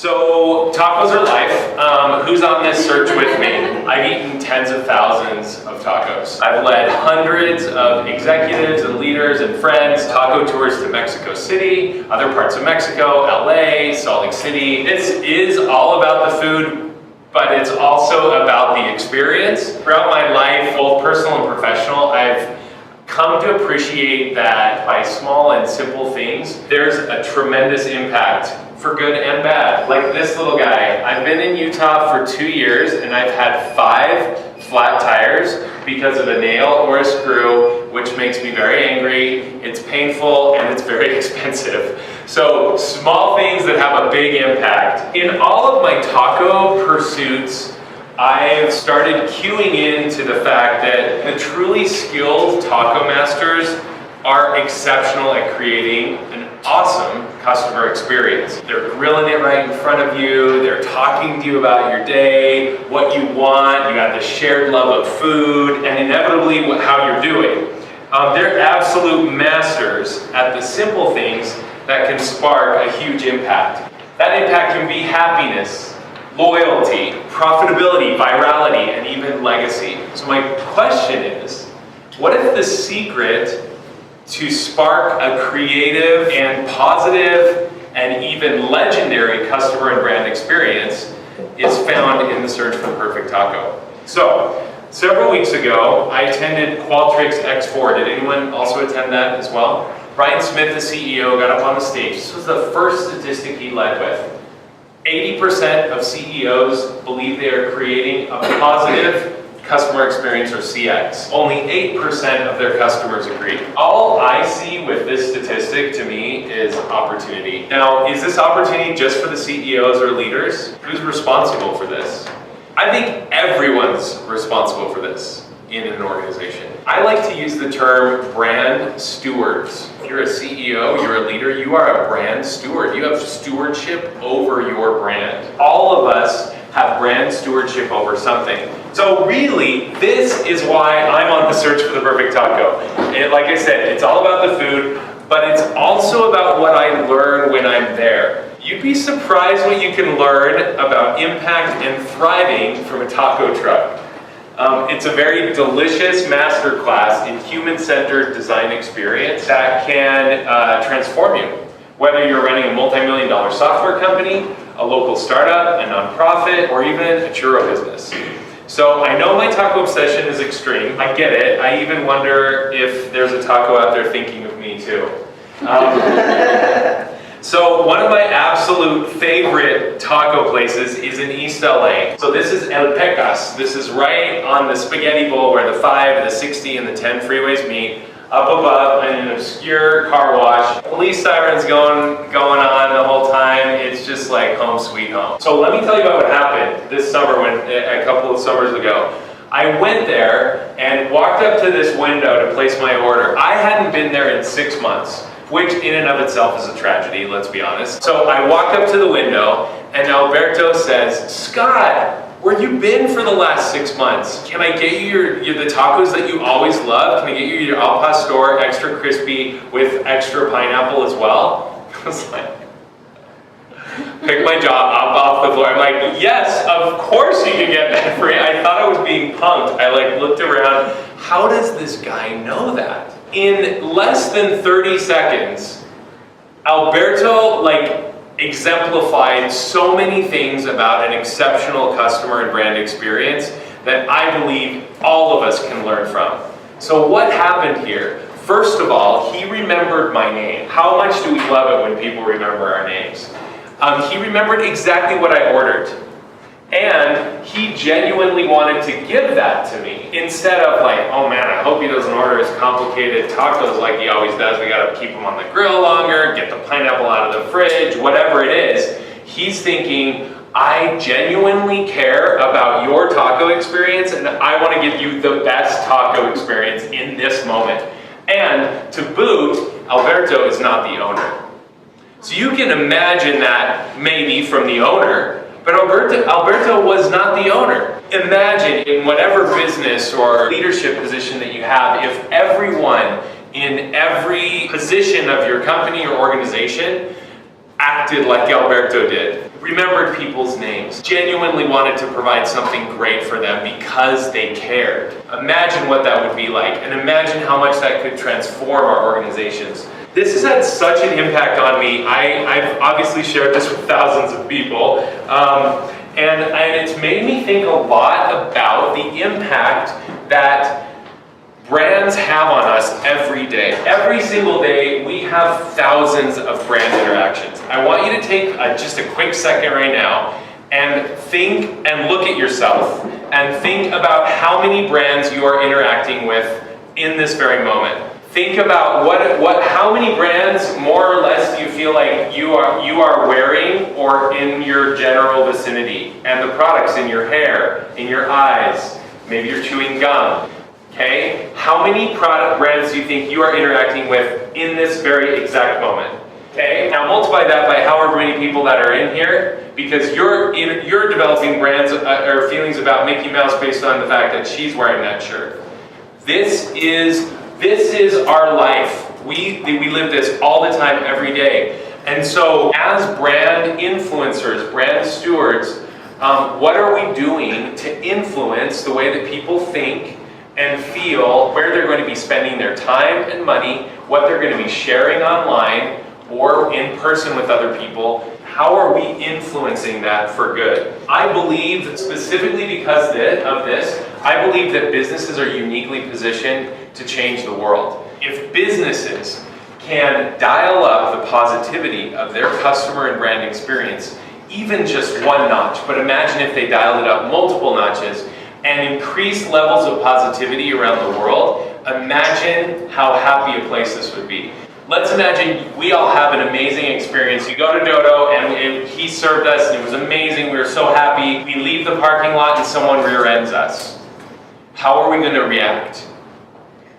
So tacos are life. Who's on this search with me? I've eaten tens of thousands of tacos. I've led hundreds of executives and leaders and friends taco tours to Mexico City, other parts of Mexico, LA, Salt Lake City. This is all about the food, but it's also about the experience. Throughout my life, both personal and professional, I've come to appreciate that by small and simple things, there's a tremendous impact for good and bad. Like this little guy, I've been in Utah for 2 years and I've had 5 flat tires because of a nail or a screw, which makes me very angry. It's painful and it's very expensive. So small things that have a big impact. In all of my taco pursuits, I've started cueing into the fact that the truly skilled taco masters are exceptional at creating an awesome customer experience. They're grilling it right in front of you, they're talking to you about your day, what you want, you got the shared love of food, and inevitably how you're doing. They're absolute masters at the simple things that can spark a huge impact. That impact can be happiness, loyalty, profitability, virality, and even legacy. So my question is, what if the secret to spark a creative and positive and even legendary customer and brand experience is found in the search for the perfect taco? So, several weeks ago, I attended Qualtrics X4. Did anyone also attend that as well? Brian Smith, the CEO, got up on the stage. This was the first statistic he led with. 80% of CEOs believe they are creating a positive customer experience, or CX. Only 8% of their customers agree. All I see with this statistic, to me, is opportunity. Now, is this opportunity just for the CEOs or leaders? Who's responsible for this? I think everyone's responsible for this in an organization. I like to use the term brand stewards. If you're a CEO, you're a leader, you are a brand steward. You have stewardship over your brand. All of us have brand stewardship over something. So really, this is why I'm on the search for the perfect taco. And like I said, it's all about the food, but it's also about what I learn when I'm there. You'd be surprised what you can learn about impact and thriving from a taco truck. It's a very delicious masterclass in human-centered design experience that can transform you. Whether you're running a multi-million-dollar software company, a local startup, a nonprofit, or even a churro business. So I know my taco obsession is extreme. I get it. I even wonder if there's a taco out there thinking of me too. So one of my absolute favorite taco places is in East LA. So this is El Pecas. This is right on the spaghetti bowl where the 5, the 60, and the 10 freeways meet. Up above in an obscure car wash. Police sirens going on the whole time. It's just like home sweet home. So let me tell you about what happened this summer, a couple of summers ago. I went there and walked up to this window to place my order. I hadn't been there in 6 months, which in and of itself is a tragedy, let's be honest. So I walk up to the window and Alberto says, "Scott, where you been for the last 6 months? Can I get you the tacos that you always love? Can I get you your al pastor extra crispy with extra pineapple as well?" I was like, pick my jaw up off the floor. I'm like, yes, of course you can get that free. I thought I was being punked. I looked around. How does this guy know that? In less than 30 seconds, Alberto exemplified so many things about an exceptional customer and brand experience that I believe all of us can learn from. So what happened here? First of all, he remembered my name. How much do we love it when people remember our names? He remembered exactly what I ordered. And he genuinely wanted to give that to me. Instead of oh man, I hope he doesn't order his complicated tacos like he always does. We gotta keep them on the grill longer, get the pineapple out of the fridge, whatever it is. He's thinking, I genuinely care about your taco experience and I wanna give you the best taco experience in this moment. And to boot, Alberto is not the owner. So you can imagine that maybe from the owner, but Alberto was not the owner. Imagine in whatever business or leadership position that you have, if everyone in every position of your company or organization acted like Alberto did, remembered people's names, genuinely wanted to provide something great for them because they cared. Imagine what that would be like, and imagine how much that could transform our organizations. This has had such an impact on me. I've obviously shared this with thousands of people, and it's made me think a lot about the impact that brands have on us every day. Every single day, we have thousands of brand interactions. I want you to take just a quick second right now and think and look at yourself and think about how many brands you are interacting with in this very moment. Think about how many brands, more or less, do you feel like you are wearing or in your general vicinity, and the products in your hair, in your eyes, maybe you're chewing gum. Okay, how many product brands do you think you are interacting with in this very exact moment? Okay, now multiply that by however many people that are in here, because you're developing brands or feelings about Mickey Mouse based on the fact that she's wearing that shirt. This is our life. We live this all the time, every day. And so as brand influencers, brand stewards, what are we doing to influence the way that people think and feel, where they're going to be spending their time and money, what they're going to be sharing online or in person with other people? How are we influencing that for good? I believe, specifically because of this, I believe that businesses are uniquely positioned to change the world. If businesses can dial up the positivity of their customer and brand experience, even just one notch, but imagine if they dialed it up multiple notches and increased levels of positivity around the world, imagine how happy a place this would be. Let's imagine we all have an amazing experience. You go to Dodo and he served us and it was amazing. We were so happy. We leave the parking lot and someone rear ends us. How are we going to react?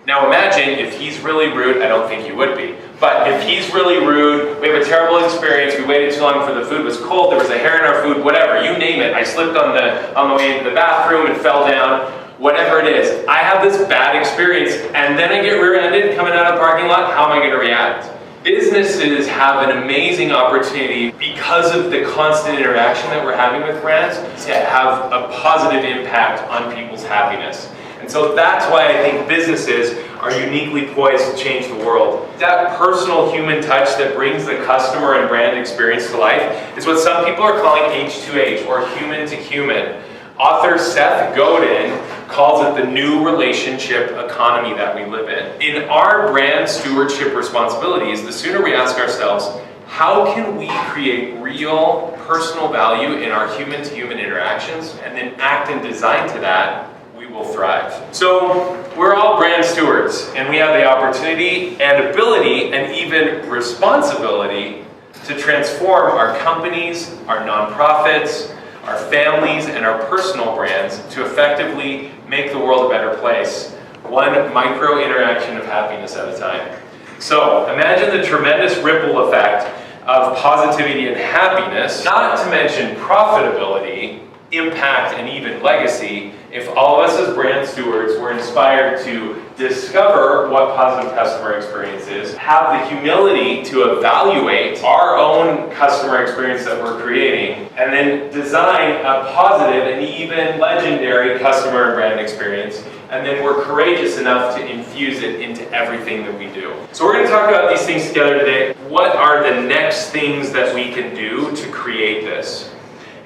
Now imagine if he's really rude. I don't think he would be. But if he's really rude, we have a terrible experience, we waited too long for the food was cold, there was a hair in our food, whatever, you name it. I slipped on the way into the bathroom and fell down. Whatever it is, I have this bad experience and then I get rear-ended coming out of the parking lot. How am I going to react? Businesses have an amazing opportunity because of the constant interaction that we're having with brands to have a positive impact on people's happiness. And so that's why I think businesses are uniquely poised to change the world. That personal human touch that brings the customer and brand experience to life is what some people are calling H2H, or human to human. Author Seth Godin calls it the new relationship economy that we live in. In our brand stewardship responsibilities, the sooner we ask ourselves, how can we create real personal value in our human-to-human interactions, and then act and design to that, we will thrive. So we're all brand stewards, and we have the opportunity and ability and even responsibility to transform our companies, our nonprofits, our families, and our personal brands to effectively make the world a better place, one micro interaction of happiness at a time. So imagine the tremendous ripple effect of positivity and happiness, not to mention profitability, impact, and even legacy, if all of us as brand stewards were inspired to discover what positive customer experience is, have the humility to evaluate our own customer experience that we're creating, and then design a positive and even legendary customer and brand experience, and then we're courageous enough to infuse it into everything that we do. So we're going to talk about these things together today. What are the next things that we can do to create this?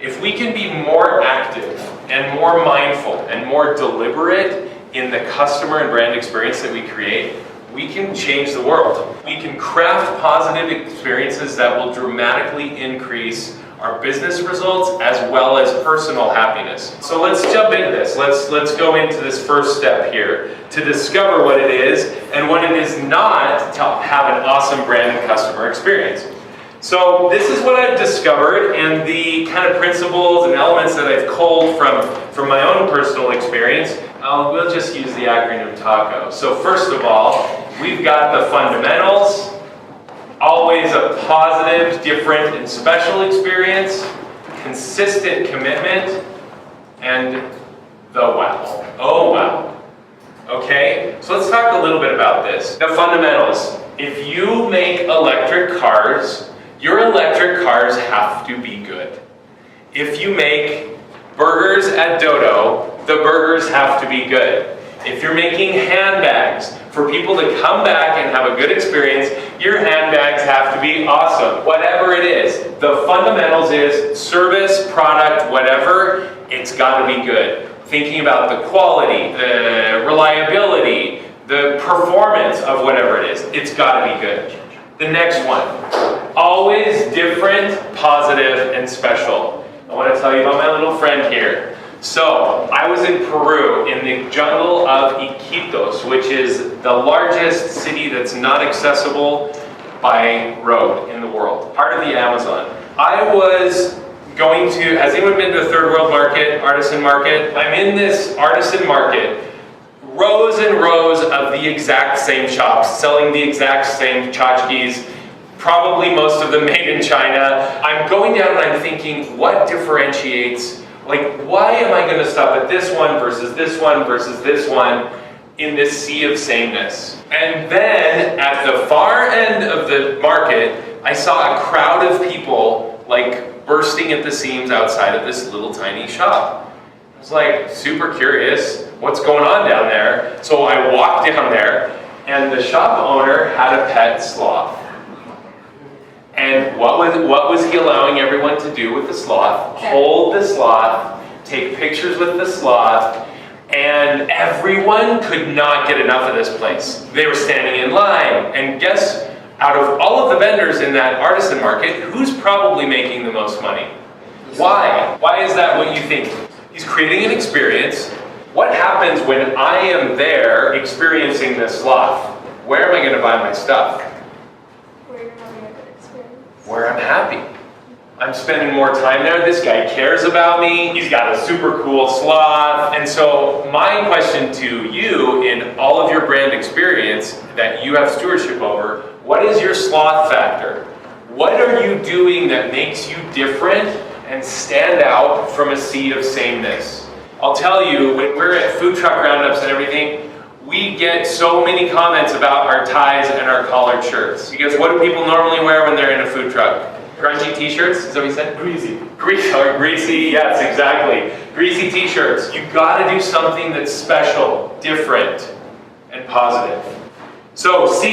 If we can be more active and more mindful and more deliberate in the customer and brand experience that we create, we can change the world. We can craft positive experiences that will dramatically increase our business results as well as personal happiness. So let's jump into this. Let's go into this first step here to discover what it is and what it is not to have an awesome brand and customer experience. So this is what I've discovered, and the kind of principles and elements that I've culled from my own personal experience. We'll just use the acronym TACO. So first of all, we've got the fundamentals, always a positive, different, and special experience, consistent commitment, and the wow. Oh wow. Okay, so let's talk a little bit about this. The fundamentals. If you make electric cars, Your electric cars have to be good. If you make burgers at Dodo, the burgers have to be good. If you're making handbags for people to come back and have a good experience, your handbags have to be awesome. Whatever it is, the fundamentals is service, product, whatever, it's got to be good. Thinking about the quality, the reliability, the performance of whatever it is, it's got to be good. The next one, always different, positive, and special. I want to tell you about my little friend here. So, I was in Peru, in the jungle of Iquitos, which is the largest city that's not accessible by road in the world, part of the Amazon. I was going to, has anyone been to a third world market, artisan market? I'm in this artisan market, rows and rows of the exact same shops, selling the exact same tchotchkes, probably most of them made in China. I'm going down and I'm thinking, what differentiates, like, why am I going to stop at this one versus this one versus this one in this sea of sameness? And then, at the far end of the market, I saw a crowd of people, like, bursting at the seams outside of this little tiny shop. I was like, super curious, what's going on down there? So I walked down there, and the shop owner had a pet sloth. And what was he allowing everyone to do with the sloth? Hold the sloth, take pictures with the sloth, and everyone could not get enough of this place. They were standing in line, and guess, out of all of the vendors in that artisan market, who's probably making the most money? Why? Why is that what you think? He's creating an experience. What happens when I am there experiencing this sloth? Where am I going to buy my stuff? Where I'm happy. I'm spending more time there. This guy cares about me. He's got a super cool sloth. And so my question to you in all of your brand experience that you have stewardship over, what is your sloth factor? What are you doing that makes you different and stand out from a sea of sameness? I'll tell you, when we're at food truck roundups and everything, we get so many comments about our ties and our collared shirts. Because what do people normally wear when they're in a food truck? Grungy t-shirts, is that what you said? Greasy. Greasy, yes, exactly. Greasy t-shirts. You've got to do something that's special, different, and positive. So C,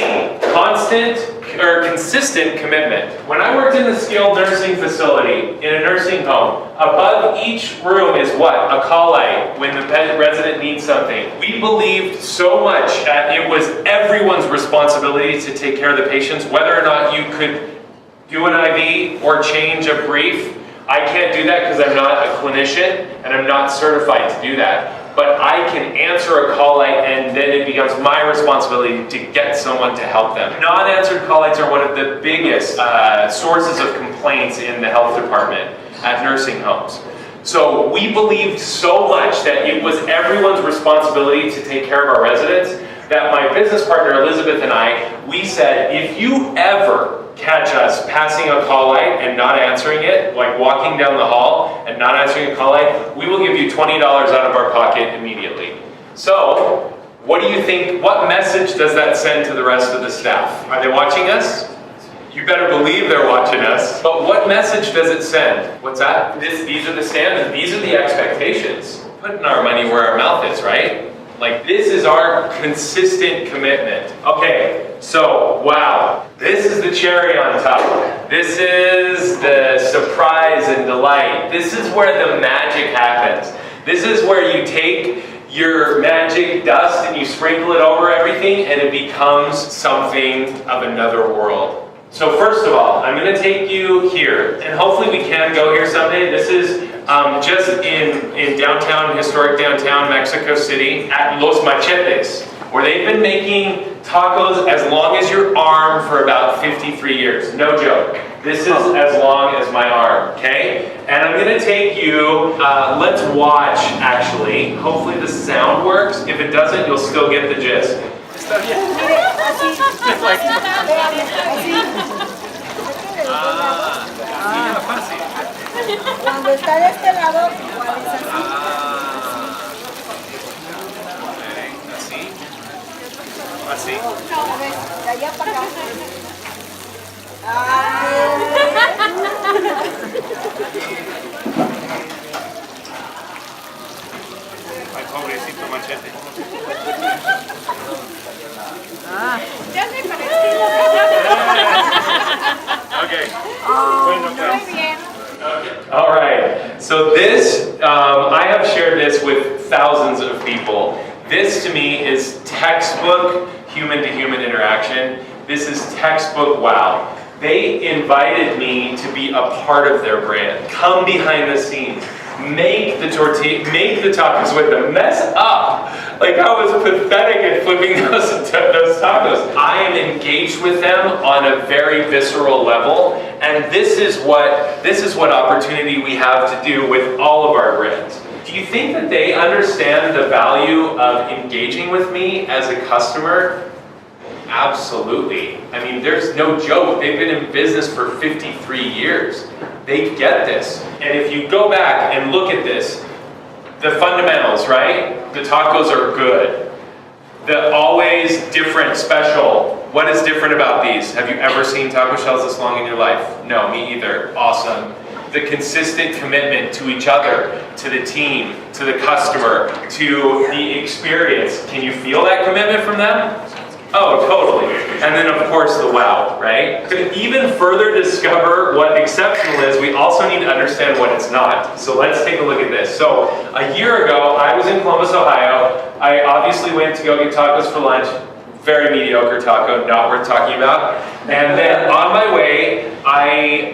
constant or consistent commitment. When I worked in the skilled nursing facility, in a nursing home, above each room is what? A call light when the resident needs something. We believed so much that it was everyone's responsibility to take care of the patients, whether or not you could do an IV or change a brief. I can't do that because I'm not a clinician and I'm not certified to do that. But I can answer a call light and then it becomes my responsibility to get someone to help them. Non-answered call lights are one of the biggest sources of complaints in the health department at nursing homes. So we believed so much that it was everyone's responsibility to take care of our residents that my business partner Elizabeth and I, we said, if you ever catch us passing a call light and not answering it, like walking down the hall and not answering a call light, we will give you $20 out of our pocket immediately. So, what do you think, what message does that send to the rest of the staff? Are they watching us? You better believe they're watching us. But what message does it send? What's that? These are the standards, these are the expectations. Putting our money where our mouth is, right? Like, this is our consistent commitment. Okay, so, wow. This is the cherry on top. This is the surprise and delight. This is where the magic happens. This is where you take your magic dust and you sprinkle it over everything and it becomes something of another world. So first of all, I'm going to take you here, and hopefully we can go here someday. This is just in downtown, historic downtown Mexico City at Los Machetes, where they've been making tacos as long as your arm for about 53 years. No joke. This is as long as my arm, okay? And I'm going to take you, let's watch actually. Hopefully the sound works. If it doesn't, you'll still get the gist. Fácil. Cuando está de este lado, igual es así. Así. Así. A ver, de allá para acá. Ay, pobrecito machete. Ya me pareció. Okay. Muy bien. All right. So this, I have shared this with thousands of people. This to me is textbook human-to-human interaction. This is textbook wow. They invited me to be a part of their brand. Come behind the scenes. Make the tortilla, make the tacos with them. Mess up. Like I was pathetic at flipping those tacos. I am engaged with them on a very visceral level, and this is what opportunity we have to do with all of our brands. Do you think that they understand the value of engaging with me as a customer? Absolutely. I mean, there's no joke. They've been in business for 53 years. They get this. And if you go back and look at this, the fundamentals, right? The tacos are good. The always different special. What is different about these? Have you ever seen taco shells this long in your life? No, me either. Awesome. The consistent commitment to each other, to the team, to the customer, to the experience. Can you feel that commitment from them? Oh, totally. And then of course the wow, right? To even further discover what exceptional is, we also need to understand what it's not. So let's take a look at this. So a year ago, I was in Columbus, Ohio. I obviously went to go get tacos for lunch. Very mediocre taco, not worth talking about. And then on my way, I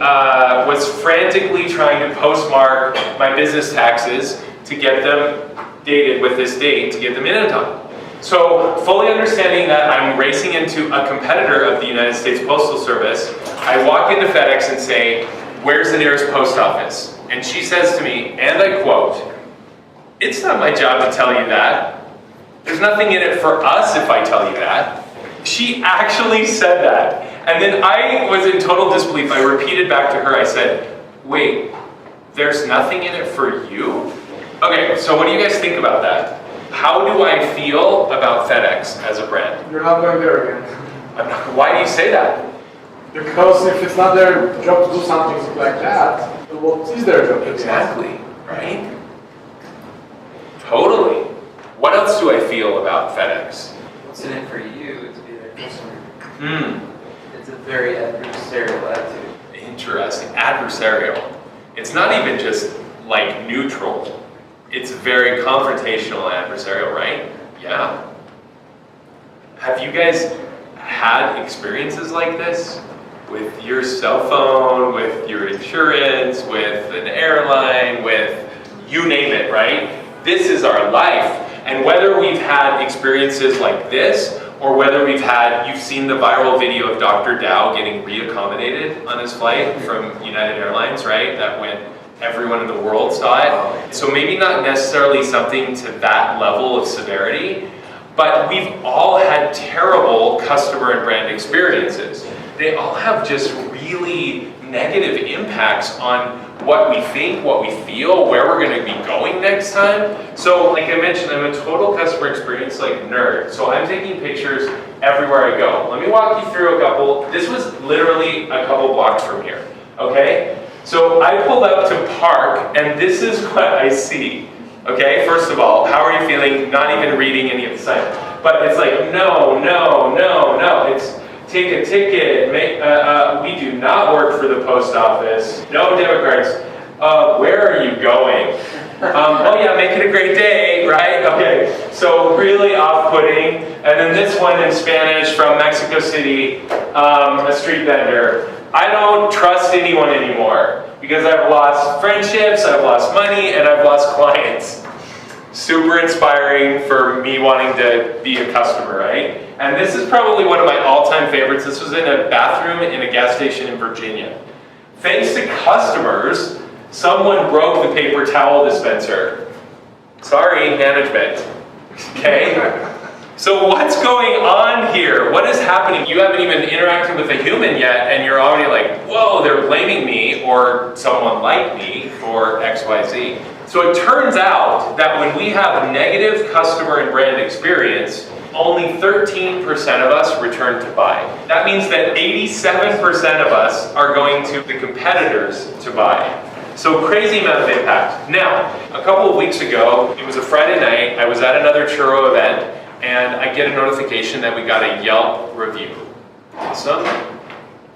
was frantically trying to postmark my business taxes to get them dated with this date to get them in on time. So fully understanding that I'm racing into a competitor of the United States Postal Service, I walk into FedEx and say, "Where's the nearest post office?" And she says to me, and I quote, "It's not my job to tell you that. There's nothing in it for us if I tell you that." She actually said that. And then I was in total disbelief. I repeated back to her, I said, "Wait, there's nothing in it for you?" Okay, so what do you guys think about that? How do I feel about FedEx as a brand? You're not going there again. Why do you say that? Because if it's not their job to do something like that, then what is their job to do? Exactly, right? Totally. What else do I feel about FedEx? What's in it for you to be their customer? It's a very adversarial attitude. Interesting. Adversarial. It's not even just like neutral. It's very confrontational and adversarial, right? Yeah. Have you guys had experiences like this? With your cell phone, with your insurance, with an airline, with you name it, right? This is our life. And whether we've had experiences like this, or whether you've seen the viral video of Dr. Dow getting reaccommodated on his flight from United Airlines, right? That went, everyone in the world saw it. So maybe not necessarily something to that level of severity, but we've all had terrible customer and brand experiences. They all have just really negative impacts on what we think, what we feel, where we're going to be going next time. So like I mentioned, I'm a total customer experience nerd. So I'm taking pictures everywhere I go. Let me walk you through a couple. This was literally a couple blocks from here, okay? So I pulled up to park, and this is what I see. Okay, first of all, how are you feeling? Not even reading any of the signs. But it's like, no, no, no, no. It's take a ticket. We do not work for the post office. No debit cards. Where are you going? Oh yeah, make it a great day, right? Okay, so really off-putting. And then this one in Spanish from Mexico City, a street vendor. I don't trust anyone anymore because I've lost friendships, I've lost money, and I've lost clients. Super inspiring for me wanting to be a customer, right? And this is probably one of my all-time favorites. This was in a bathroom in a gas station in Virginia. Thanks to customers, someone broke the paper towel dispenser. Sorry, management. Okay? So what's going on here? What is happening? You haven't even interacted with a human yet, and you're already like, whoa, they're blaming me or someone like me for XYZ. So it turns out that when we have negative customer and brand experience, only 13% of us return to buy. That means that 87% of us are going to the competitors to buy. So crazy amount of impact. Now, a couple of weeks ago, it was a Friday night, I was at another churro event, and I get a notification that we got a Yelp review. Awesome,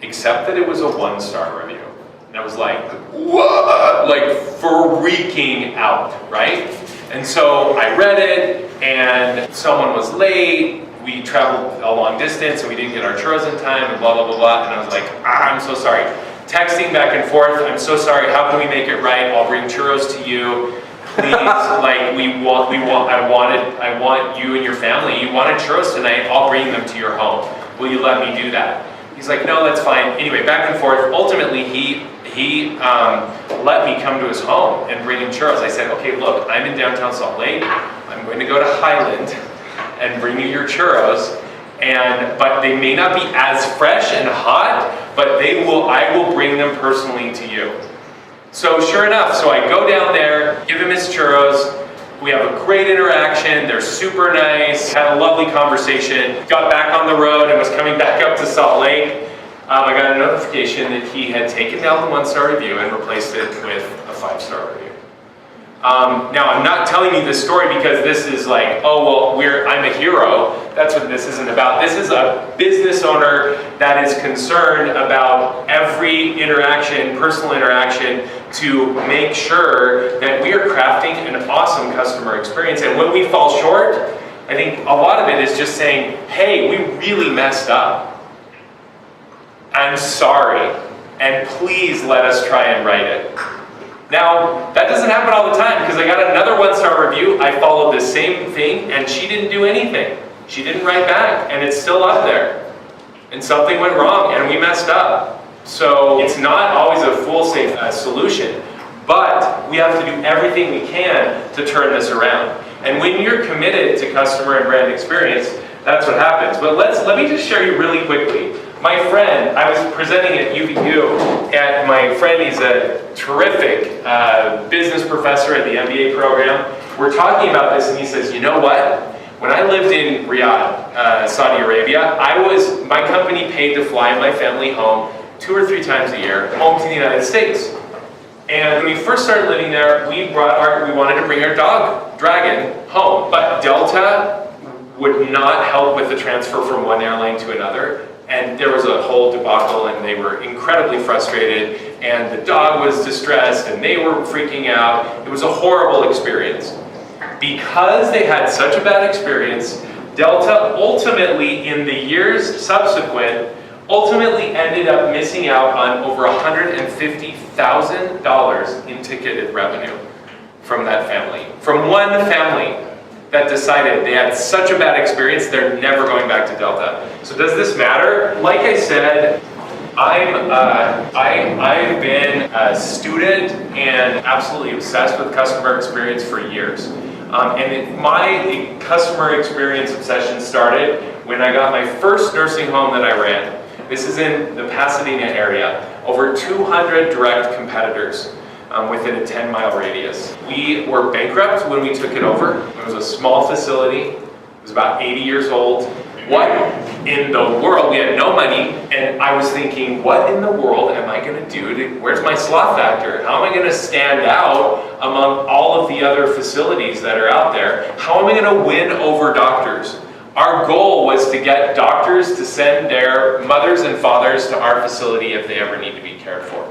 except that it was a 1-star review. And I was like, what? Like freaking out, right? And so I read it, and someone was late, we traveled a long distance, and we didn't get our churros in time, and blah, blah, blah, blah, and I was like, I'm so sorry. Texting back and forth, I'm so sorry, how can we make it right? I'll bring churros to you. Please, like, I want you and your family, you wanted churros tonight, I'll bring them to your home. Will you let me do that? He's like, no, that's fine. Anyway, back and forth. Ultimately, he let me come to his home and bring him churros. I said, okay, look, I'm in downtown Salt Lake. I'm going to go to Highland and bring you your churros. But they may not be as fresh and hot, but I will bring them personally to you. So sure enough, so I go down there, give him his churros. We have a great interaction, they're super nice, had a lovely conversation, got back on the road and was coming back up to Salt Lake. I got a notification that he had taken down the 1-star review and replaced it with a 5-star review. Now I'm not telling you this story because this is like, oh well, I'm a hero. That's what this isn't about. This is a business owner that is concerned about every interaction, personal interaction, to make sure that we are crafting an awesome customer experience. And when we fall short, I think a lot of it is just saying, hey, we really messed up. I'm sorry, and please let us try and right it. Now, that doesn't happen all the time because I got another 1-star review. I followed the same thing and she didn't do anything. She didn't write back and it's still up there. And something went wrong and we messed up. So it's not always a foolsafe solution, but we have to do everything we can to turn this around. And when you're committed to customer and brand experience, that's what happens. But let me just share you really quickly. My friend, I was presenting at UVU, and my friend, he's a terrific business professor at the MBA program. We're talking about this, and he says, you know what? When I lived in Riyadh, Saudi Arabia, my company paid to fly my family home 2 or 3 times a year, home to the United States. And when we first started living there, we wanted to bring our dog, Dragon, home. But Delta would not help with the transfer from one airline to another. And there was a whole debacle and they were incredibly frustrated and the dog was distressed and they were freaking out. It was a horrible experience. Because they had such a bad experience, Delta ultimately, in the years subsequent, ended up missing out on over $150,000 in ticketed revenue from that family. From one family that decided they had such a bad experience, they're never going back to Delta. So does this matter? Like I said, I've been a student and absolutely obsessed with customer experience for years. My customer experience obsession started when I got my first nursing home that I ran. This is in the Pasadena area. Over 200 direct competitors within a 10-mile radius. We were bankrupt when we took it over. It was a small facility. It was about 80 years old. What in the world? We had no money, and I was thinking, what in the world am I going to do? Where's my sloth factor? How am I going to stand out among all of the other facilities that are out there? How am I going to win over doctors? Our goal was to get doctors to send their mothers and fathers to our facility if they ever need to be cared for.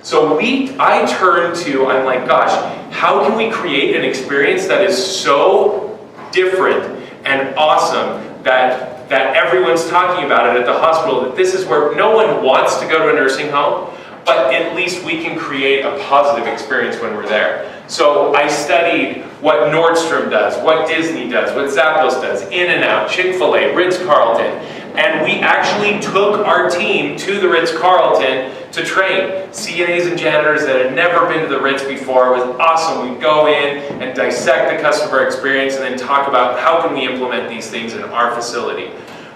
So I'm like, gosh, how can we create an experience that is so different and awesome that everyone's talking about it at the hospital, that this is where no one wants to go to a nursing home, but at least we can create a positive experience when we're there. So I studied what Nordstrom does, what Disney does, what Zappos does, In-N-Out, Chick-fil-A, Ritz-Carlton, and we actually took our team to the Ritz-Carlton to train CNAs and janitors that had never been to the Ritz before. It was awesome. We'd go in and dissect the customer experience and then talk about how can we implement these things in our facility.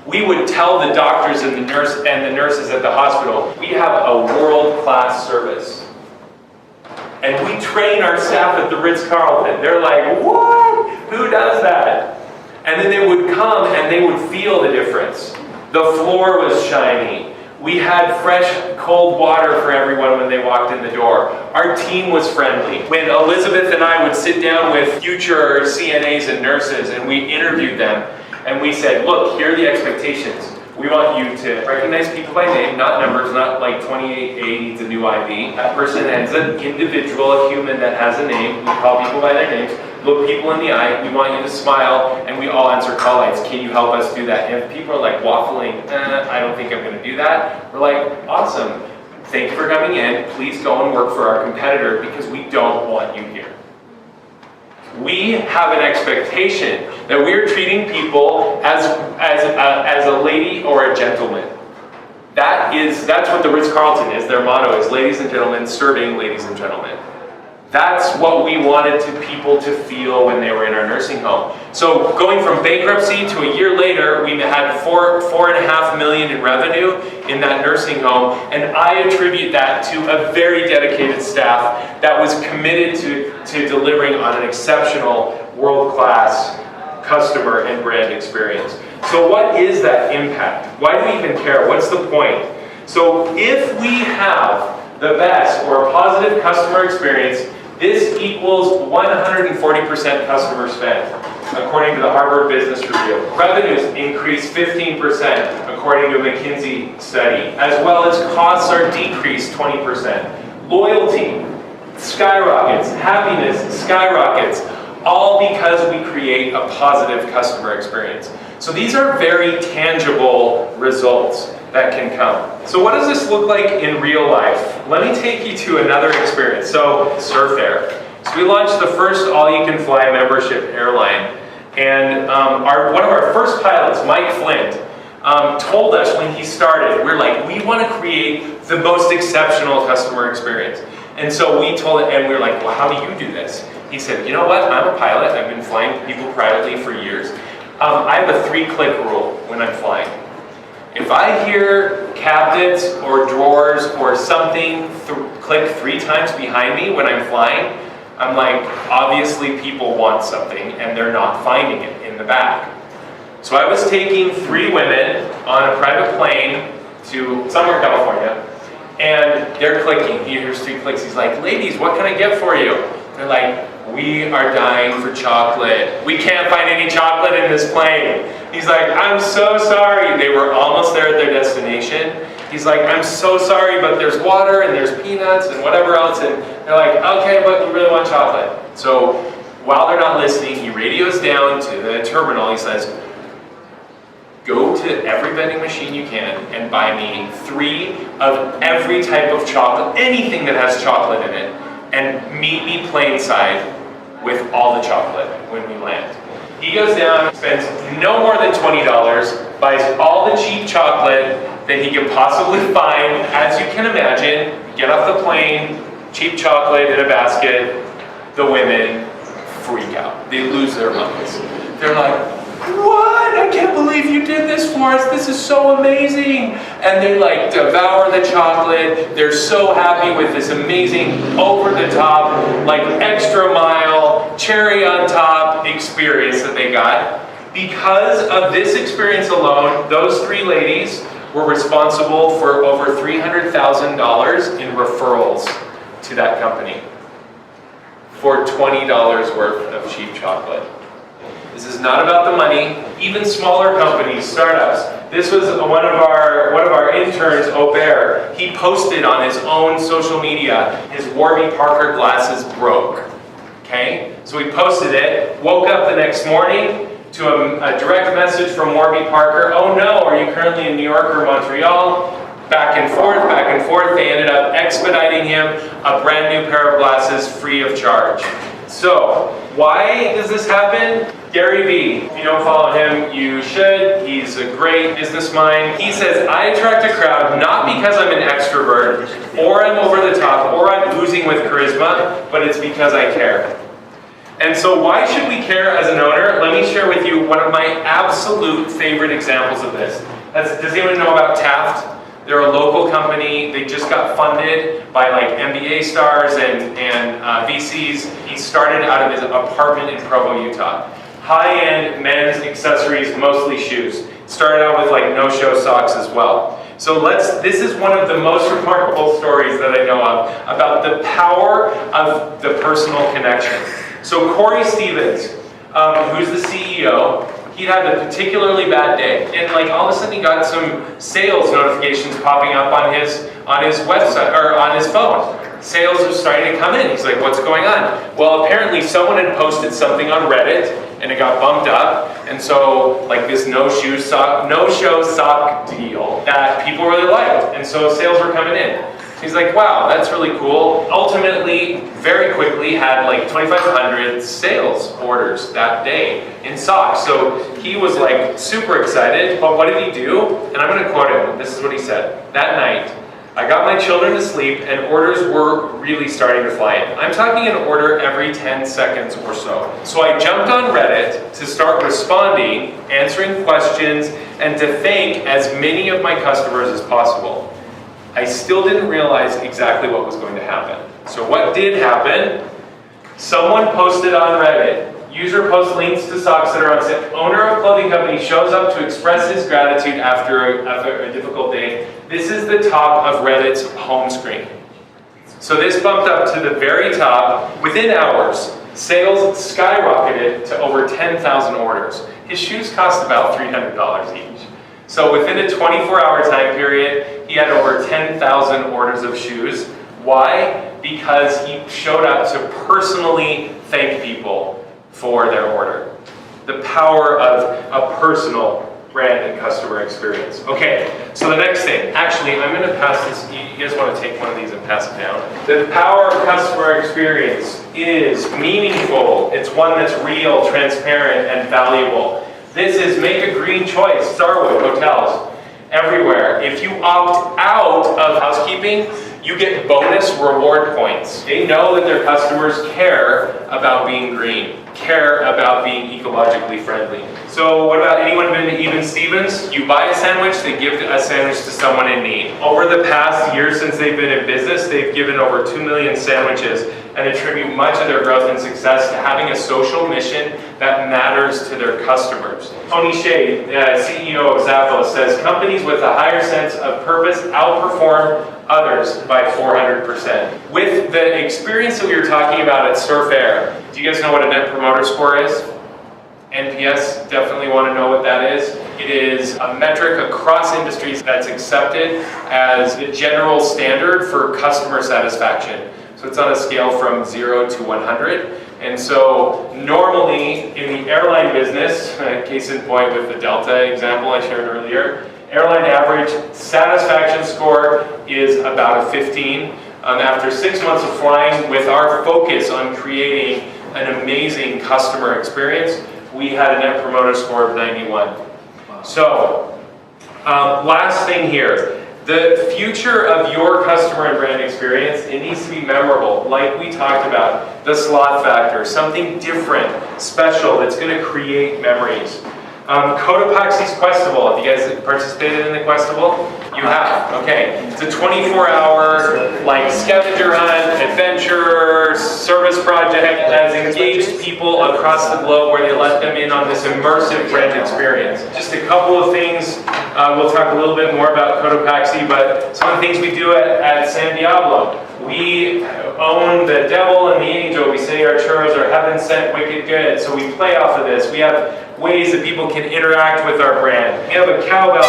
We would tell the doctors and the nurses at the hospital, we have a world-class service. And we train our staff at the Ritz-Carlton. They're like, what? Who does that? And then they would come and they would feel the difference. The floor was shiny. We had fresh, cold water for everyone when they walked in the door. Our team was friendly. When Elizabeth and I would sit down with future CNAs and nurses and we interviewed them, and we said, look, here are the expectations. We want you to recognize people by name, not numbers, not like 28A needs a new IV. That person is an individual, a human that has a name. We call people by their names. Look people in the eye. We want you to smile, and we all answer call lights. Can you help us do that? And if people are like waffling, I don't think I'm going to do that, we're like, awesome. Thank you for coming in. Please go and work for our competitor because we don't want you here. We have an expectation that we're treating people as a lady or a gentleman. That's what the Ritz-Carlton is. Their motto is, ladies and gentlemen, serving ladies and gentlemen. That's what we wanted people to feel when they were in our nursing home. So going from bankruptcy to a year later, we had $4.5 million in revenue in that nursing home, and I attribute that to a very dedicated staff that was committed to delivering on an exceptional, world-class customer and brand experience. So what is that impact? Why do we even care? What's the point? So if we have the best or positive customer experience, this equals 140% customer spend, according to the Harvard Business Review. Revenues increase 15%, according to a McKinsey study, as well as costs are decreased 20%. Loyalty skyrockets, happiness skyrockets, all because we create a positive customer experience. So these are very tangible results that can come. So what does this look like in real life? Let me take you to another experience. So Surf Air. So we launched the first all-you-can-fly membership airline, and one of our first pilots, Mike Flint, told us when he started, we're like, we want to create the most exceptional customer experience. And so we told it, and we were like, well, how do you do this? He said, you know what? I'm a pilot. I've been flying people privately for years. I have a 3-click rule when I'm flying. If I hear cabinets or drawers or something click 3 times behind me when I'm flying, I'm like, obviously people want something and they're not finding it in the back. So I was taking 3 women on a private plane to somewhere in California, and they're clicking. He hears 3 clicks. He's like, ladies, what can I get for you? They're like, we are dying for chocolate. We can't find any chocolate in this plane. He's like, I'm so sorry. They were almost there at their destination. He's like, I'm so sorry, but there's water and there's peanuts and whatever else. And they're like, okay, but we really want chocolate. So while they're not listening, he radios down to the terminal. He says, go to every vending machine you can and buy me 3 of every type of chocolate, anything that has chocolate in it, and meet me plane-side with all the chocolate when we land. He goes down, spends no more than $20, buys all the cheap chocolate that he can possibly find. As you can imagine, get off the plane, cheap chocolate in a basket, the women freak out. They lose their minds. They're like, what? I can't believe you did this for us. This is so amazing. And they like devour the chocolate. They're so happy with this amazing over-the-top, like extra mile, cherry on top experience that they got. Because of this experience alone, those 3 ladies were responsible for over $300,000 in referrals to that company for $20 worth of cheap chocolate. This is not about the money. Even smaller companies, startups. This was one of our interns, Aubert. He posted on his own social media, his Warby Parker glasses broke. Okay? So he posted it, woke up the next morning to a direct message from Warby Parker. Oh no, are you currently in New York or Montreal? Back and forth. They ended up expediting him a brand new pair of glasses free of charge. So, why does this happen? Gary Vee, if you don't follow him, you should. He's a great business mind. He says, I attract a crowd not because I'm an extrovert, or I'm over the top, or I'm oozing with charisma, but it's because I care. And so why should we care as an owner? Let me share with you one of my absolute favorite examples of this. Does anyone know about Taft? They're a local company. They just got funded by like MBA stars and VCs. He started out of his apartment in Provo, Utah. high-end men's accessories, mostly shoes. Started out with like no-show socks as well. So this is one of the most remarkable stories that I know of about the power of the personal connection. So Corey Stevens, who's the CEO, he had a particularly bad day, and like all of a sudden he got some sales notifications popping up on his website or on his phone. Sales are starting to come in. He's like, what's going on? Well, apparently someone had posted something on Reddit and it got bumped up. And so like this no-show sock deal that people really liked. And so sales were coming in. He's like, wow, that's really cool. Ultimately, very quickly had like 2,500 sales orders that day in socks. So he was like super excited. But what did he do? And I'm gonna quote him. This is what he said. That night, I got my children to sleep and orders were really starting to fly in. I'm talking an order every 10 seconds or so. So I jumped on Reddit to start responding, answering questions, and to thank as many of my customers as possible. I still didn't realize exactly what was going to happen. So what did happen? Someone posted on Reddit, user posts links to socks that are on sale. Owner of clothing company shows up to express his gratitude after a difficult day. This is the top of Reddit's home screen. So this bumped up to the very top. Within hours, sales skyrocketed to over 10,000 orders. His shoes cost about $300 each. So within a 24-hour time period, he had over 10,000 orders of shoes. Why? Because he showed up to personally thank people for their order. The power of a personal brand and customer experience. Okay, so the next thing, actually, I'm going to pass this. You guys want to take one of these and pass it down? The power of customer experience is meaningful. It's one that's real, transparent, and valuable. This is make a green choice. Starwood hotels everywhere. If you opt out of housekeeping, you get bonus reward points. They know that their customers care about being green, care about being ecologically friendly. So what about anyone been to Even Stevens? You buy a sandwich, they give a sandwich to someone in need. Over the past year since they've been in business, they've given over 2 million sandwiches and attribute much of their growth and success to having a social mission that matters to their customers. Tony Hsieh, CEO of Zappos, says companies with a higher sense of purpose outperform others by 400%. With the experience that we were talking about at Surf Air, do you guys know what a Net Promoter Score is? NPS, definitely want to know what that is. It is a metric across industries that's accepted as the general standard for customer satisfaction. So it's on a scale from 0 to 100. And so normally in the airline business, case in point with the Delta example I shared earlier, airline average satisfaction score is about a 15. After 6 months of flying, with our focus on creating an amazing customer experience, we had a Net Promoter Score of 91. Wow. So, last thing here. The future of your customer and brand experience, it needs to be memorable, like we talked about. The slot factor, something different, special, that's going to create memories. Cotopaxi's Questival, have you guys participated in the Questival? You have, okay. It's a 24-hour like scavenger hunt, adventure, service project that has engaged people across the globe where they let them in on this immersive brand experience. Just a couple of things, we'll talk a little bit more about Cotopaxi, but some of the things we do at San Diablo. We own the devil and the angel. We say our churros are heaven sent, wicked good. So we play off of this. We have ways that people can interact with our brand. We have a cowbell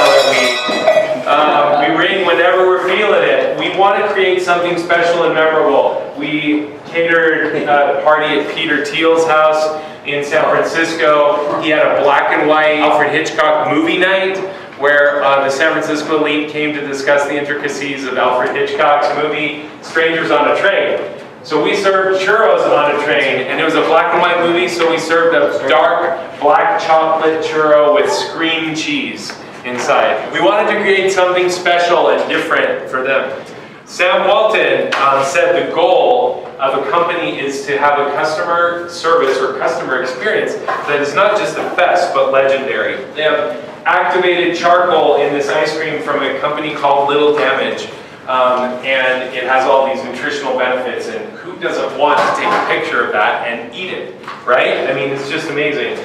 that we ring whenever we're feeling it. We want to create something special and memorable. We catered a party at Peter Thiel's house in San Francisco. He had a black and white Alfred Hitchcock movie night, where the San Francisco elite came to discuss the intricacies of Alfred Hitchcock's movie, Strangers on a Train. So we served churros on a train, and it was a black and white movie, so we served a dark black chocolate churro with scream cheese inside. We wanted to create something special and different for them. Sam Walton said the goal of a company is to have a customer service or customer experience that is not just the best, but legendary. They have activated charcoal in this ice cream from a company called Little Damage. And it has all these nutritional benefits, and who doesn't want to take a picture of that and eat it, right? I mean, it's just amazing.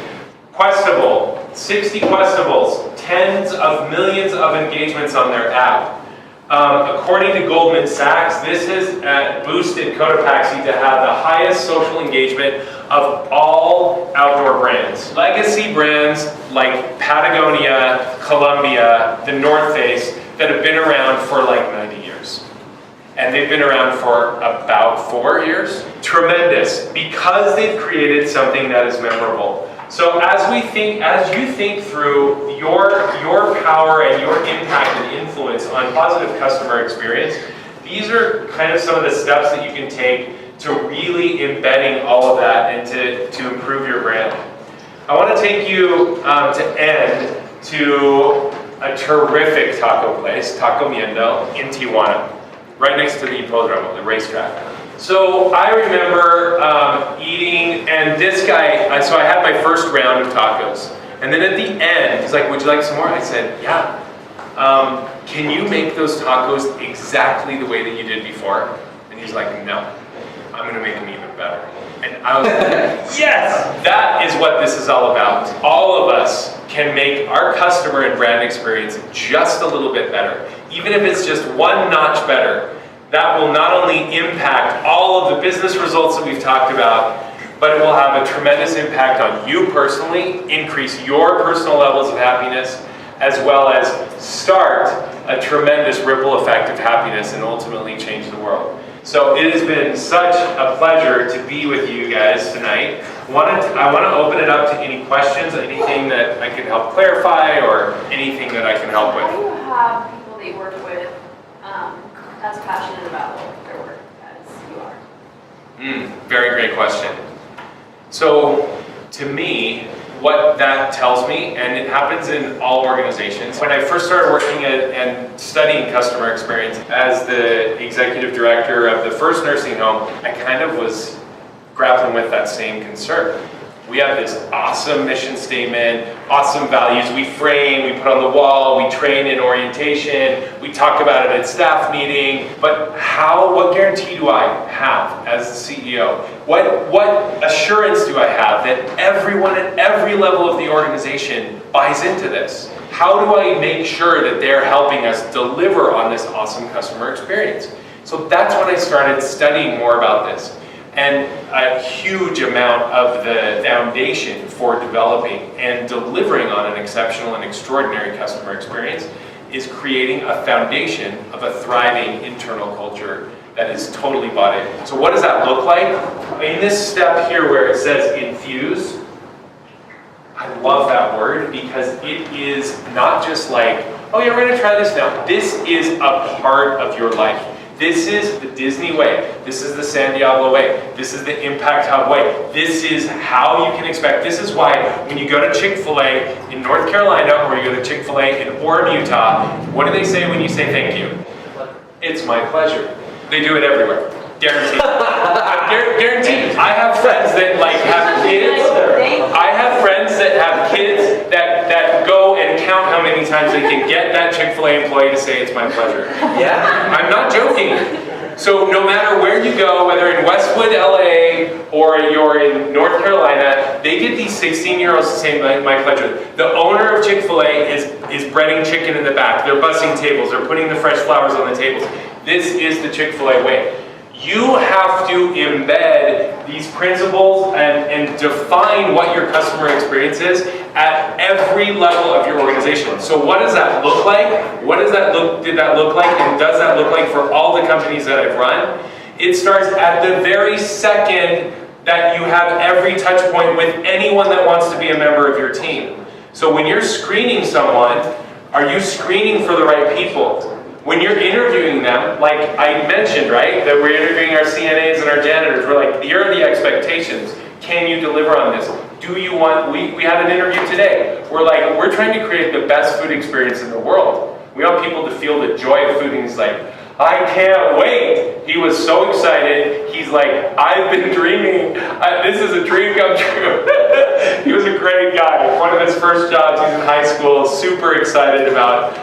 Questable, 60 Questables, tens of millions of engagements on their app. According to Goldman Sachs, this has boosted Cotopaxi to have the highest social engagement of all outdoor brands. Legacy brands like Patagonia, Columbia, the North Face that have been around for like 90 years. And they've been around for about 4 years. Tremendous, because they've created something that is memorable. So as you think through your power and your impact and influence on positive customer experience, these are kind of some of the steps that you can take to really embedding all of that and to improve your brand. I want to take you to end to a terrific taco place, Taco Miendo, in Tijuana, right next to the Hipódromo, the racetrack. So I remember eating, and this guy, so I had my first round of tacos. And then at the end, he's like, would you like some more? I said, yeah. Can you make those tacos exactly the way that you did before? And he's like, no, I'm gonna make them even better. And I was like, yes, that is what this is all about. All of us can make our customer and brand experience just a little bit better. Even if it's just one notch better. That will not only impact all of the business results that we've talked about, but it will have a tremendous impact on you personally, increase your personal levels of happiness, as well as start a tremendous ripple effect of happiness and ultimately change the world. So it has been such a pleasure to be with you guys tonight. I want to open it up to any questions, anything that I can help clarify, or anything that I can help with. How do you have people that you work with as passionate about their work as you are? Very great question. So, to me, what that tells me, and it happens in all organizations, when I first started working and studying customer experience as the executive director of the first nursing home, I kind of was grappling with that same concern. We have this awesome mission statement, awesome values we frame, we put on the wall, we train in orientation, we talk about it at staff meeting, but what guarantee do I have as the CEO? What assurance do I have that everyone at every level of the organization buys into this? How do I make sure that they're helping us deliver on this awesome customer experience? So that's when I started studying more about this. And a huge amount of the foundation for developing and delivering on an exceptional and extraordinary customer experience is creating a foundation of a thriving internal culture that is totally bought in. So what does that look like? In this step here where it says infuse, I love that word because it is not just like, oh yeah, we're gonna try this now. This is a part of your life. This is the Disney way. This is the San Diablo way. This is the Impact Hub way. This is how you can expect. This is why when you go to Chick-fil-A in North Carolina or you go to Chick-fil-A in Orem, Utah, what do they say when you say thank you? It's my pleasure. They do it everywhere. Guaranteed. Guaranteed. I have friends that have kids. I have friends that have kids that go and count how many times they can get that Chick-fil-A employee to say it's my pleasure. Yeah, I'm not joking. So no matter where you go, whether in Westwood, LA, or you're in North Carolina, they get these 16-year-olds to say my pleasure. The owner of Chick-fil-A is breading chicken in the back. They're bussing tables. They're putting the fresh flowers on the tables. This is the Chick-fil-A way. You have to embed these principles and define what your customer experience is at every level of your organization. So what does that look like? Did that look like, and does that look like for all the companies that I've run? It starts at the very second that you have every touch point with anyone that wants to be a member of your team. So when you're screening someone, are you screening for the right people? When you're interviewing them, like I mentioned, right, that we're interviewing our CNAs and our janitors, we're like, here are the expectations. Can you deliver on this? Do you want, we had an interview today. We're trying to create the best food experience in the world. We want people to feel the joy of food, and he's like, I can't wait. He was so excited. He's like, I've been dreaming. This is a dream come true. He was a great guy. One of his first jobs, he's in high school, super excited about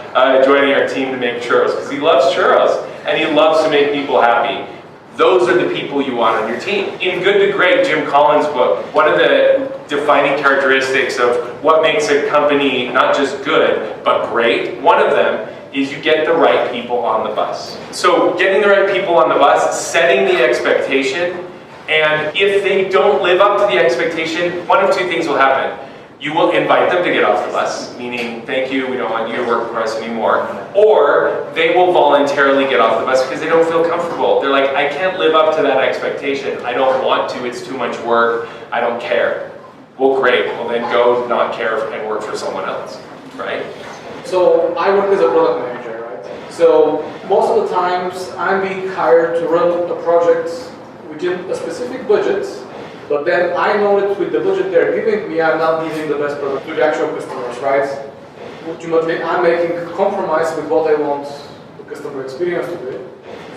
joining our team to make churros because he loves churros and he loves to make people happy. Those are the people you want on your team. In Good to Great, Jim Collins' book, one of the defining characteristics of what makes a company not just good, but great, one of them is you get the right people on the bus. So getting the right people on the bus, setting the expectation, and if they don't live up to the expectation, one of two things will happen. You will invite them to get off the bus, meaning, thank you, we don't want you to work for us anymore. Or they will voluntarily get off the bus because they don't feel comfortable. They're like, I can't live up to that expectation. I don't want to, it's too much work, I don't care. Well, great, well then go not care and work for someone else, right? So I work as a product manager, right? So most of the times I'm being hired to run a project within a specific budget, but then I know that with the budget they're giving me, I'm not giving the best product to the actual customers, right? Ultimately, I'm making a compromise with what I want the customer experience to be.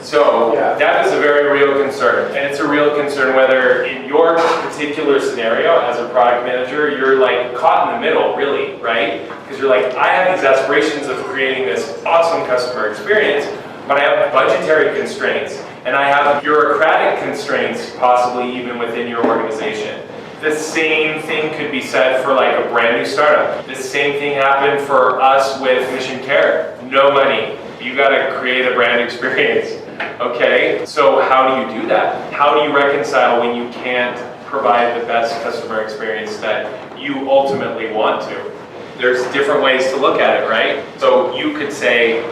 So Yeah. that is a very real concern, and it's a real concern whether in your particular scenario as a product manager, you're like caught in the middle, really, right? Because you're like, I have these aspirations of creating this awesome customer experience, but I have budgetary constraints, and I have bureaucratic constraints, possibly even within your organization. The same thing could be said for like a brand new startup. The same thing happened for us with Mission Care. No money. You gotta create a brand experience. Okay, so how do you do that? How do you reconcile when you can't provide the best customer experience that you ultimately want to? There's different ways to look at it, right? So you could say,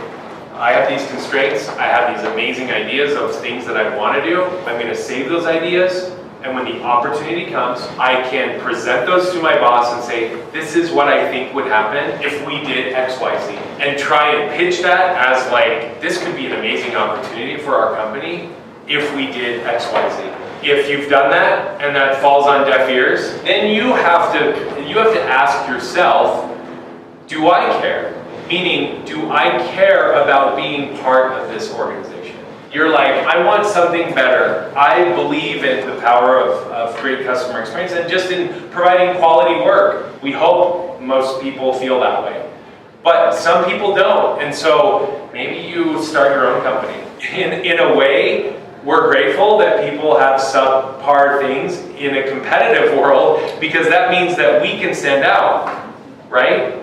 I have these constraints, I have these amazing ideas of things that I want to do. I'm going to save those ideas, and when the opportunity comes, I can present those to my boss and say, this is what I think would happen if we did X, Y, Z. And try and pitch that as like, this could be an amazing opportunity for our company if we did X, Y, Z. If you've done that and that falls on deaf ears, then you have to ask yourself, do I care? Meaning, do I care about being part of this organization? You're like, I want something better. I believe in the power of great customer experience and just in providing quality work. We hope most people feel that way. But some people don't. And so maybe you start your own company. In a way, we're grateful that people have subpar things in a competitive world because that means that we can stand out, right?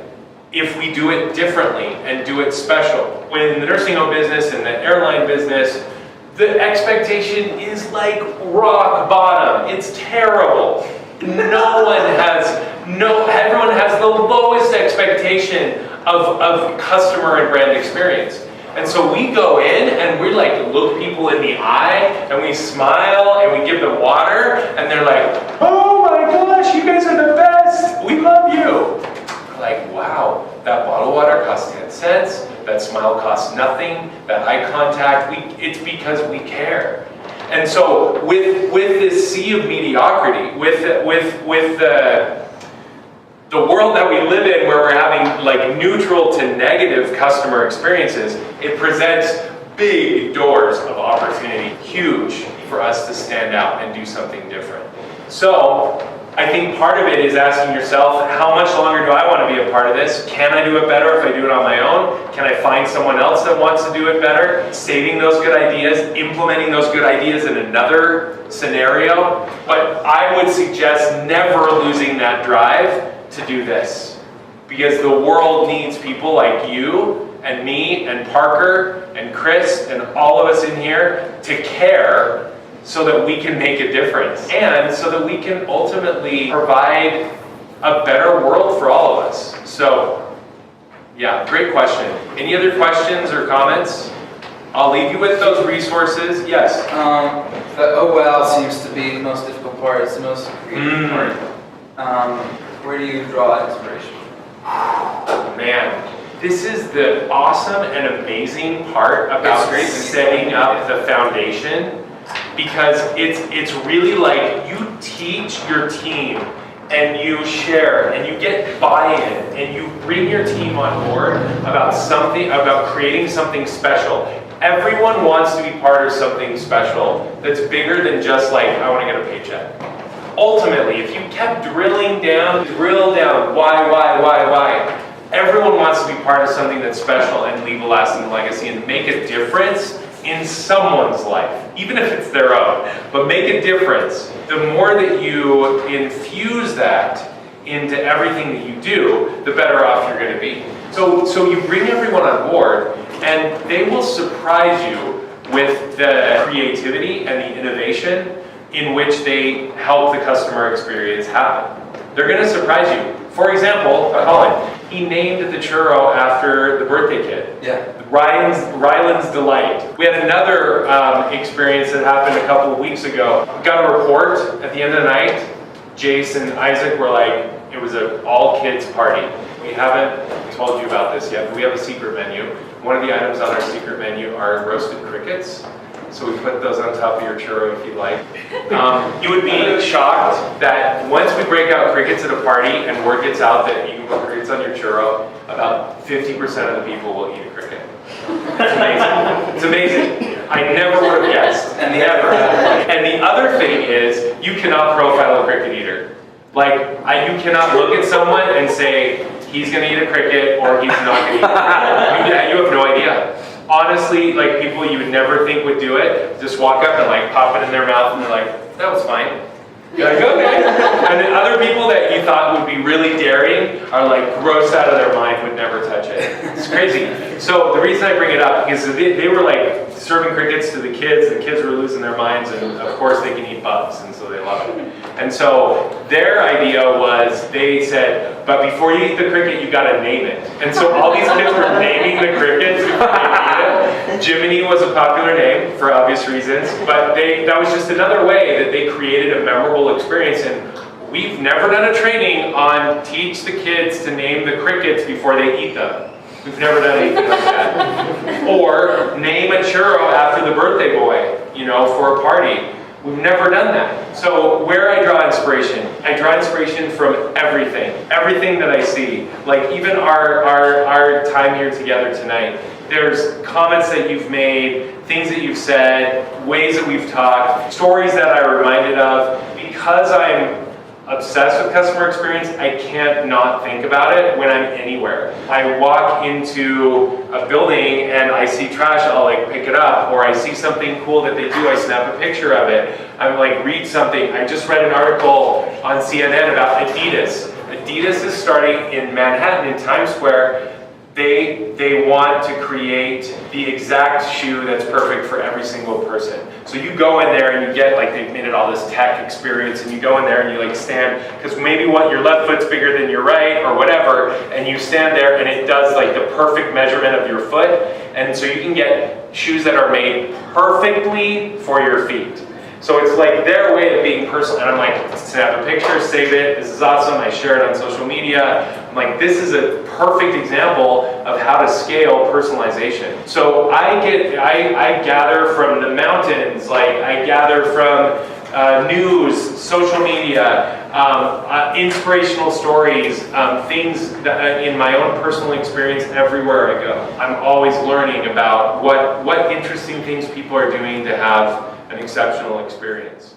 If we do it differently and do it special. When in the nursing home business and the airline business, the expectation is like rock bottom. It's terrible. Everyone has the lowest expectation of customer and brand experience. And so we go in and we like look people in the eye and we smile and we give them water and they're like, oh my gosh, you guys are the best. We love you. Like, wow, that bottle of water costs 10 cents, that smile costs nothing, that eye contact, it's because we care. And so with this sea of mediocrity, with the world that we live in where we're having like neutral to negative customer experiences, it presents big doors of opportunity, huge for us to stand out and do something different. So I think part of it is asking yourself, how much longer do I want to be a part of this? Can I do it better if I do it on my own? Can I find someone else that wants to do it better? Saving those good ideas, implementing those good ideas in another scenario. But I would suggest never losing that drive to do this. Because the world needs people like you and me and Parker and Chris and all of us in here to care so that we can make a difference and so that we can ultimately provide a better world for all of us. So, yeah, great question. Any other questions or comments? I'll leave you with those resources. Yes? The OL seems to be the most difficult part. It's the most creative part. Where do you draw inspiration? Man, this is the awesome and amazing part about setting up the foundation. Because it's really like you teach your team and you share and you get buy-in and you bring your team on board about creating something special. Everyone wants to be part of something special that's bigger than just like, I want to get a paycheck. Ultimately, if you kept drill down, why, everyone wants to be part of something that's special and leave a lasting legacy and make a difference in someone's life, even if it's their own, but make a difference, the more that you infuse that into everything that you do, the better off you're going to be. So you bring everyone on board, and they will surprise you with the creativity and the innovation in which they help the customer experience happen. They're going to surprise you. For example, Colin, he named the churro after the birthday kid. Yeah. Ryland's Delight. We had another experience that happened a couple of weeks ago. We got a report at the end of the night. Jace and Isaac were like, it was an all-kids party. We haven't told you about this yet, but we have a secret menu. One of the items on our secret menu are roasted crickets. So we put those on top of your churro if you like. You would be shocked that once we break out crickets at a party and word gets out that you can put crickets on your churro, about 50% of the people will eat a cricket. It's amazing. It's amazing. I never would have guessed. And the other thing is, you cannot profile a cricket eater. Like, you cannot look at someone and say, he's going to eat a cricket or he's not going to eat a cricket. You have no idea. Honestly, like people you would never think would do it, just walk up and like pop it in their mouth and they're like, that was fine. You're like, okay. And then other people that you thought would be really daring are like grossed out of their mind, would never touch it. It's crazy. So the reason I bring it up is they were like serving crickets to the kids were losing their minds, and of course they can eat bugs, and so they love it. And so their idea was, they said, but before you eat the cricket, you gotta name it. And so all these kids were naming the crickets before they ate it. Jiminy was a popular name for obvious reasons, but that was just another way that they created a memorable experience. And we've never done a training on teach the kids to name the crickets before they eat them. We've never done anything like that. Or name a churro after the birthday boy, for a party. We've never done that. So where I draw inspiration from everything that I see. Like even our time here together tonight. There's comments that you've made, things that you've said, ways that we've talked, stories that I'm reminded of. Because I'm obsessed with customer experience, I can't not think about it when I'm anywhere. I walk into a building and I see trash, I'll like pick it up, or I see something cool that they do, I snap a picture of it. I'm like, read something. I just read an article on CNN about Adidas. Adidas is starting in Manhattan, in Times Square. They want to create the exact shoe that's perfect for every single person. So you go in there and you get, like, they've made it all this tech experience, and you go in there and you like stand, because maybe your left foot's bigger than your right or whatever, and you stand there and it does like the perfect measurement of your foot, and so you can get shoes that are made perfectly for your feet. So it's like their way of being personal, and I'm like, snap a picture, save it, this is awesome, I share it on social media. I'm like, this is a perfect example of how to scale personalization. So I gather from the mountains, like I gather from news, social media, inspirational stories, things that, in my own personal experience everywhere I go. I'm always learning about what interesting things people are doing to have an exceptional experience.